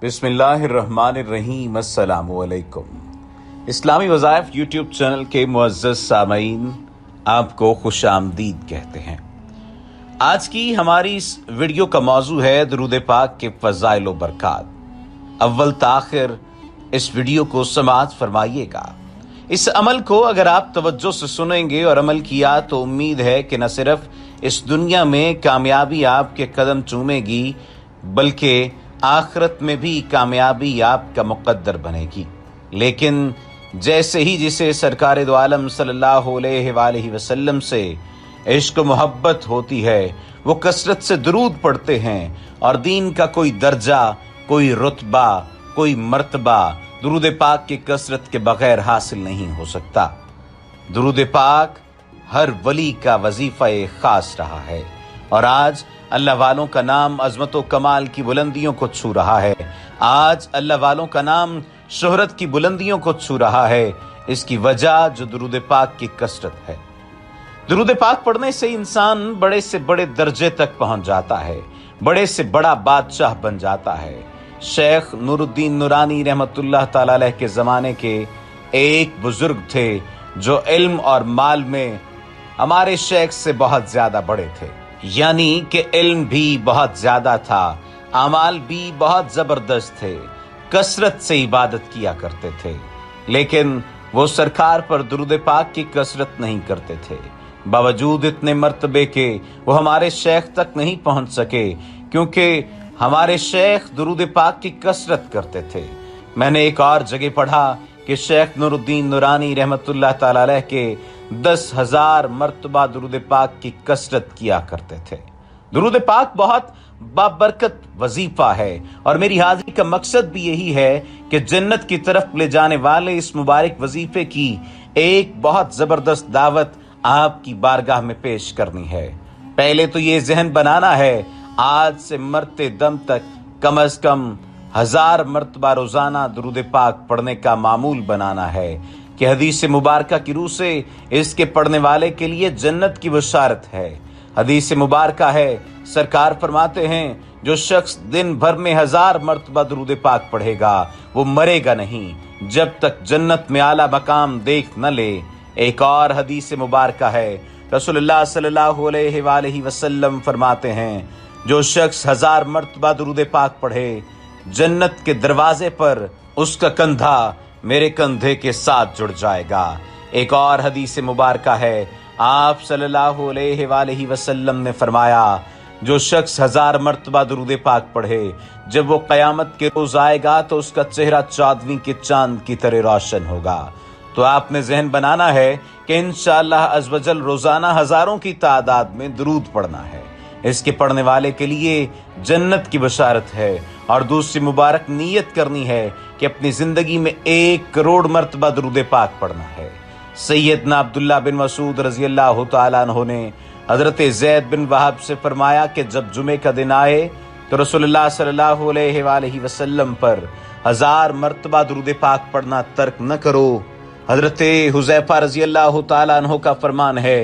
बिस्मिल्लाहिर्रहमानिर्रहीम। अस्सलामु अलैकुम। इस्लामी वज़ाइफ यूट्यूब चैनल के मुअज़्ज़ज़ सामईन आपको खुश आमदीद कहते हैं। आज की हमारी इस वीडियो का मौजू है दुरूद पाक के फ़ज़ाइल व बरक़ात। अव्वल ताख़िर इस वीडियो को समाअत फरमाइएगा। इस अमल को अगर आप तवज्जो से सुनेंगे और अमल किया तो उम्मीद है कि न सिर्फ इस दुनिया में कामयाबी आपके कदम चूमेगी बल्कि आखिरत में भी कामयाबी आपका मुक़द्दर बनेगी। लेकिन जैसे ही जिसे सरकार दो आलम सल्लल्लाहु अलैहि वसल्लम से इश्क मोहब्बत होती है वो कसरत से दुरूद पढ़ते हैं और दीन का कोई दर्जा, कोई रुतबा, कोई मर्तबा दुरूद पाक की कसरत के बगैर हासिल नहीं हो सकता। दुरूद पाक हर वली का वजीफा खास रहा है और आज अल्लाह वालों का नाम अज़मत व कमाल की बुलंदियों को छू रहा है। आज अल्लाह वालों का नाम शोहरत की बुलंदियों को छू रहा है। इसकी वजह जो दुरूद पाक की कसरत है। दुरूद पाक पढ़ने से इंसान बड़े से बड़े दर्जे तक पहुंच जाता है, बड़े से बड़ा बादशाह बन जाता है। शेख नूरुद्दीन नूरानी रहमतुल्लाह ताला अलैह के ज़माने के एक बुजुर्ग थे जो इल्म और माल में हमारे शेख से बहुत ज़्यादा बड़े थे, यानी कि इल्म भी बहुत ज़्यादा था, अमाल भी बहुत ज़बरदस्त थे, कसरत से इबादत किया करते थे। लेकिन वो सरकार पर दुरूद पाक की कसरत नहीं करते थे। बावजूद इतने मर्तबे के वो हमारे शेख तक नहीं पहुंच सके क्योंकि हमारे शेख दुरूद पाक की कसरत करते थे। मैंने एक और जगह पढ़ा कि शेख नूरुद्दीन नूरानी रहमतुल्लाह ताला अलैह के 10,000 मर्तबा दुरूद पाक की कसरत किया करते थे। दुरूद पाक बहुत बाबरकत वजीफा है और मेरी हाजिरी का मकसद भी यही है कि जन्नत की तरफ ले जाने वाले इस मुबारक वजीफे की एक बहुत जबरदस्त दावत आपकी बारगाह में पेश करनी है। पहले तो ये जहन बनाना है आज से मरते दम तक कम अज कम 1000 मर्तबा रोजाना दुरूद पाक पढ़ने का मामूल बनाना है कि हदीस मुबारका की रूह से इसके पढ़ने वाले के लिए जन्नत की बशारत है। हदीस मुबारका है, सरकार फरमाते हैं जो शख्स दिन भर में 1000 मर्तबा दुरूद पाक पढ़ेगा वो मरेगा नहीं जब तक जन्नत में आला मकाम देख न ले। एक और हदीस मुबारका है, रसूलुल्लाह सल्लल्लाहु अलैहि वसल्लम फरमाते हैं जो शख्स 1000 मर्तबा दुरूद पाक पढ़े जन्नत के दरवाजे पर उसका कंधा मेरे कंधे के साथ जुड़ जाएगा। एक और हदीस मुबारका है, आप सल्लल्लाहु अलैहि वसल्लम ने फरमाया जो शख्स 1000 मर्तबा दुरूद पाक पढ़े जब वो क़यामत के रोज आएगा तो उसका चेहरा 14वीं के चांद की तरह रोशन होगा। तो आपने जहन बनाना है कि इंशाअल्लाह अज़ वजल रोजाना हजारों की तादाद में दुरूद पढ़ना है। इसके पढ़ने वाले के लिए जन्नत की बशारत है। और दूसरी मुबारक नीयत करनी है कि अपनी जिंदगी में 1 करोड़ मर्तबा दुरूद पाक पढ़ना है। सैयदना अब्दुल्लाह बिन मसूद रज़ी अल्लाह तआला अन्हु ने हजरत ज़ैद बिन वहाब से फरमाया कि जब जुमे का दिन आए तो रसूलुल्लाह सल्लल्लाहु अलैहि वसल्लम पर 1000 मर्तबा दुरूद पाक पढ़ना तर्क न करो। हजरत हुज़ैफा रज़ी अल्लाह तआला अन्हु का फरमान है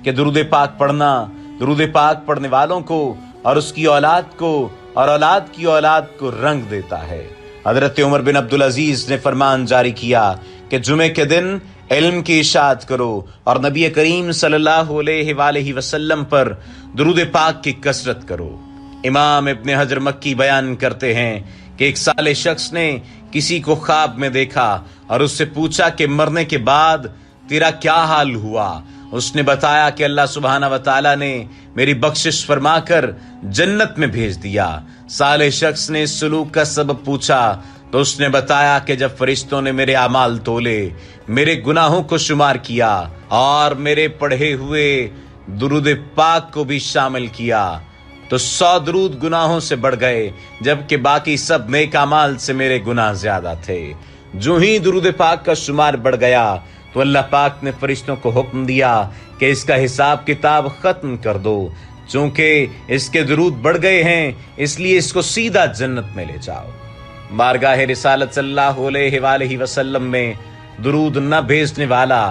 कि दुरूद पाक पढ़ना दुरूद पाक पढ़ने वालों को और उसकी औलाद को और औलाद की औलाद को रंग देता है। हजरत उमर बिन अब्दुल अजीज ने फरमान जारी किया कि जुमे के दिन इल्म की इशाअत करो और नबी करीम सल्लल्लाहु अलैहि वसल्लम पर दुरूद पाक की कसरत करो। इमाम इब्न हजर मक्की बयान करते हैं कि एक साले शख्स ने किसी को ख्वाब में देखा और उससे पूछा कि मरने के बाद तेरा क्या हाल हुआ। उसने बताया कि अल्लाह सुब्हाना व तआला ने मेरी बख्शिश फरमाकर जन्नत में भेज दिया। साले शख्स ने इस सलूक का सबब पूछा तो उसने बताया कि जब फरिश्तों ने मेरे अमाल तोले, मेरे गुनाहों को शुमार किया और मेरे पढ़े हुए दुरूद पाक को भी शामिल किया तो 100 दुरूद गुनाहों से बढ़ गए जबकि बाकी सब नेक अमाल से मेरे गुनाह ज्यादा थे। जो ही दुरूद पाक का शुमार बढ़ गया तो अल्लाह पाक ने फरिश्तों को हुक्म दिया कि इसका हिसाब किताब खत्म कर दो। चूंकि इसके दुरूद बढ़ गए हैं इसलिए इसको सीधा जन्नत में ले जाओ। बारगाह रिसालत सल्लल्लाहु अलैहि वसल्लम में दुरूद न भेजने वाला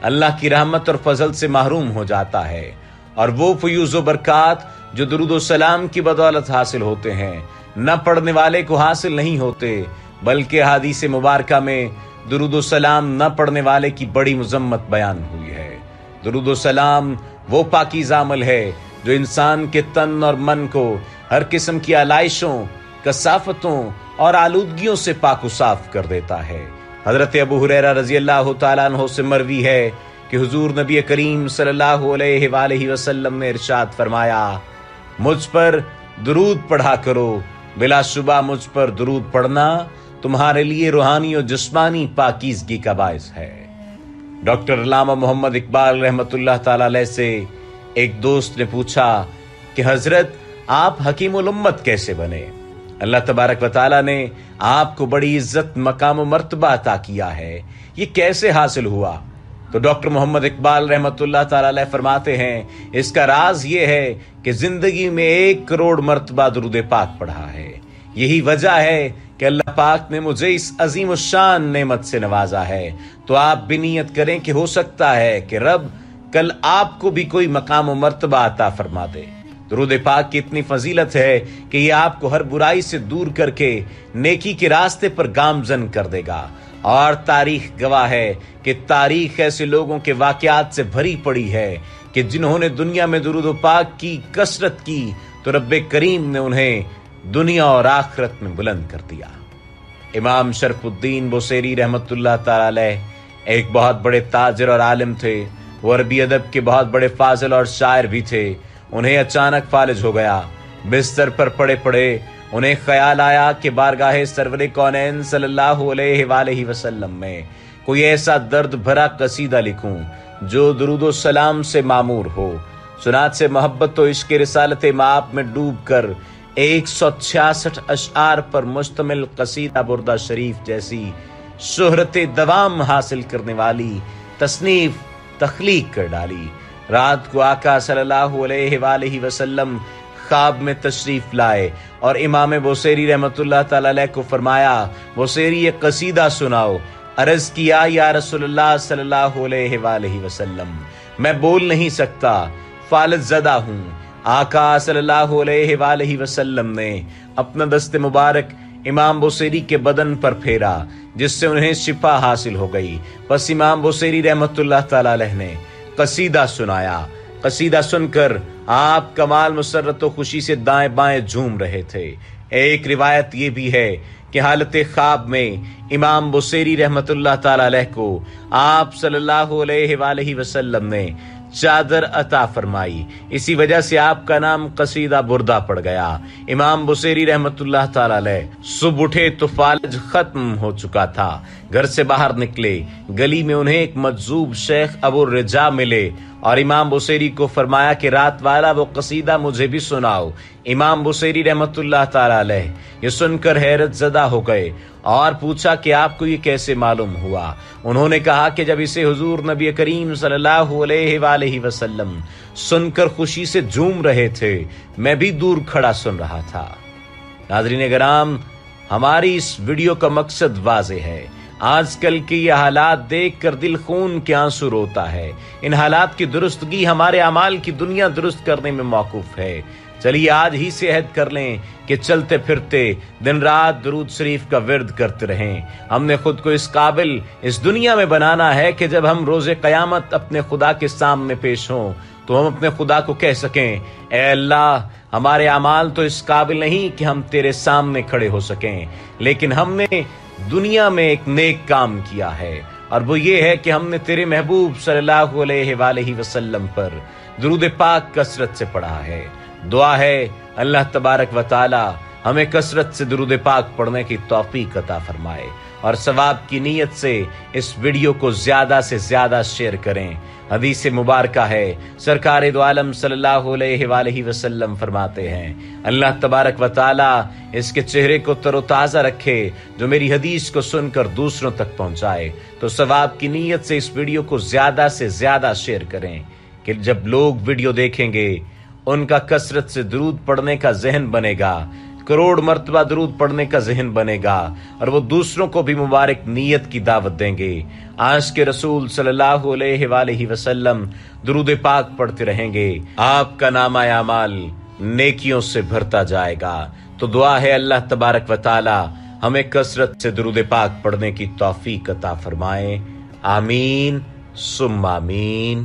अल्लाह की रहमत और फजल से महरूम हो जाता है और वो फयूज़ व बरक़ात जो दुरूद व सलाम की बदौलत हासिल होते हैं न पढ़ने वाले को हासिल नहीं होते, बल्कि हदीस मुबारका में दुरूद सलाम न पढ़ने वाले की बड़ी मुजम्मत बयान हुई है। दुरूद सलाम वो पाकीज़ा अमल है जो इंसान के तन और मन को हर किस्म की आलाइशों, कसाफतों और आलूदगियों से पाक साफ कर देता है। हजरत अबू हुरैरा रजी अल्लाह तआला अन्हु से मरवी है कि हुजूर नबी करीम सल्लल्लाहु अलैहि वसल्लम ने इरशाद फरमाया, मुझ पर दुरूद पढ़ा करो, बिलाशुबा मुझ पर दुरूद पढ़ना तुम्हारे लिए रूहानी और जिस्मानी पाकीज़गी का बायस है। डॉक्टर अल्लामा मोहम्मद इकबाल रहमतुल्लाह ताला अलैह से एक दोस्त ने पूछा कि हजरत आप हकीमुल उम्मत कैसे बने? अल्लाह तबारक व तआला ने आपको बड़ी इज्जत, मकाम और मर्तबा अता किया है, ये कैसे हासिल हुआ? तो डॉक्टर मोहम्मद इकबाल रहमतुल्लाह ताला अलैह फरमाते हैं, इसका राज ये है कि जिंदगी में 1 करोड़ मर्तबा दुरूद पाक पढ़ा है। यही वजह है कि अल्लाह पाक ने मुझे इस अजीम शान नेमत से नवाजा है। तो आप भी नियत करें कि हो सकता है कि रब कल आपको भी कोई मकाम और मर्तबा अता फरमा दे। दुरूद पाक की इतनी फजीलत है कि ये आपको हर बुराई से दूर करके नेकी के रास्ते पर गामजन कर देगा। और तारीख गवाह है कि तारीख ऐसे लोगों के वाकयात से भरी पड़ी है कि जिन्होंने दुनिया में दुरूद पाक की कसरत की तो रब्बे करीम ने उन्हें दुनिया और आखिरत में बुलंद कर दिया। इमाम शरफुद्दीन बुसैरी रहमतुल्लाह ताला अलैह एक बहुत बड़े ताजिर और आलिम थे। वो अरबी अदब के बहुत बड़े फाजिल और शायर भी थे। उन्हें अचानक फालिज हो गया। बिस्तर पर पड़े पड़े उन्हें ख्याल आया कि बारगाह सरवरे कौनैन सल्लल्लाहु अलैहि वसल्लम में कोई ऐसा दर्द भरा कसीदा लिखूं जो दुरूद सलाम से मामूर हो। सुनात से मोहब्बत तो इश्क रिसालत माप में डूब कर 166 अशआर पर मुश्तमिल कसीदा बुर्दा शरीफ जैसी शोहरत दवाम हासिल करने वाली तसनीफ तख्लीक कर डाली। रात को आका सल्लल्लाहु अलैहि वसल्लम ख्वाब में तशरीफ लाए और इमाम बुसैरी रहमतुल्लाह ताला अलैह को फरमाया, बुसैरी ये कसीदा सुनाओ। अर्ज किया, या रसूलुल्लाह सल्लल्लाहु अलैहि वसल्लम, मैं बोल नहीं सकता, फालिज ज़दा हूँ। आका सल्लल्लाहु अलैहि वसल्लम ने अपना दस्ते मुबारक इमाम बुसैरी के बदन पर फेरा, जिससे उन्हें शिफा हासिल हो गई। बस इमाम बुसैरी रहमतुल्लाह ताला अलैह ने कसीदा सुनाया। कसीदा सुनकर आप कमाल मुसर्रत व खुशी से दाएं बाएं झूम रहे थे। एक रिवायत ये भी है कि हालत ख्वाब में इमाम बुसैरी रहमतुल्लाह ताला अलैह को आप सल्लल्लाहु अलैहि वसल्लम ने चादर अता फरमाई। इसी वजह से आपका नाम कसीदा बुर्दा पड़ गया। इमाम बुसैरी रहमतुल्लाह ताला अलैह सुबह उठे तो फालिज खत्म हो चुका था। घर से बाहर निकले, गली में उन्हें एक मजजूब शेख अबू रिजा मिले और इमाम बुसैरी को फरमाया कि रात वाला वो कसीदा मुझे भी सुनाओ। इमाम बुसैरी रहमतुल्लाह ताला अलैह ये सुनकर हैरत ज़दा हो गए और पूछा कि आपको ये कैसे मालूम हुआ? उन्होंने कहा कि जब इसे हुजूर नबी करीम सल्लल्लाहु अलैहि वसल्लम सुनकर खुशी से झूम रहे थे, मैं भी दूर खड़ा सुन रहा था। नाज़रीन किराम, हमारी इस वीडियो का मकसद वाज़ेह है। आजकल के ये हालात देख कर दिल खून के आंसू रोता है। इन हालात की दुरुस्तगी हमारे अमाल की दुनिया दुरुस्त करने में मौकूफ है। चलिए आज ही से अहद कर लें कि चलते फिरते दिन रात दुरूद शरीफ का विर्द करते रहें। हमने खुद को इस काबिल इस दुनिया में बनाना है कि जब हम रोज़े क़यामत अपने खुदा के सामने पेश हों तो हम अपने खुदा को कह सकें, ए अल्लाह, हमारे अमाल तो इस काबिल नहीं कि हम तेरे सामने खड़े हो सकें, लेकिन हमने दुनिया में एक नेक काम किया है और वो ये है कि हमने तेरे महबूब सल्लल्लाहु अलैहि वसल्लम पर दुरूद पाक कसरत से पढ़ा है। दुआ है अल्लाह तबारक व तआला हमें कसरत से दुरूद पाक पढ़ने की तौफीक अता फरमाए और सवाब की नीयत से इस वीडियो को ज्यादा से ज्यादा शेयर करें। हदीस मुबारका है, सरकार दो आलम सल्लल्लाहु अलैहि वसल्लम फरमाते हैं, अल्लाह तबारक व तआला इसके चेहरे को तरोताज़ा रखे जो मेरी हदीस को सुनकर दूसरों तक पहुंचाए। तो सवाब की नीयत से इस वीडियो को ज्यादा से ज्यादा शेयर करें कि जब लोग वीडियो देखेंगे उनका कसरत से दुरूद पढ़ने का जहन बनेगा, करोड़ मर्तबा दुरूद पढ़ने का जहन बनेगा और वो दूसरों को भी मुबारक नीयत की दावत देंगे। आज के रसूल सल्लल्लाहु अलैहि वसल्लम दुरूद पाक पढ़ते रहेंगे, आपका नामा अमाल नेकियों से भरता जाएगा। تو دعا ہے اللہ تبارک و تعالی ہمیں کثرت سے درود پاک پڑھنے کی توفیق عطا فرمائے. آمین ثم آمین.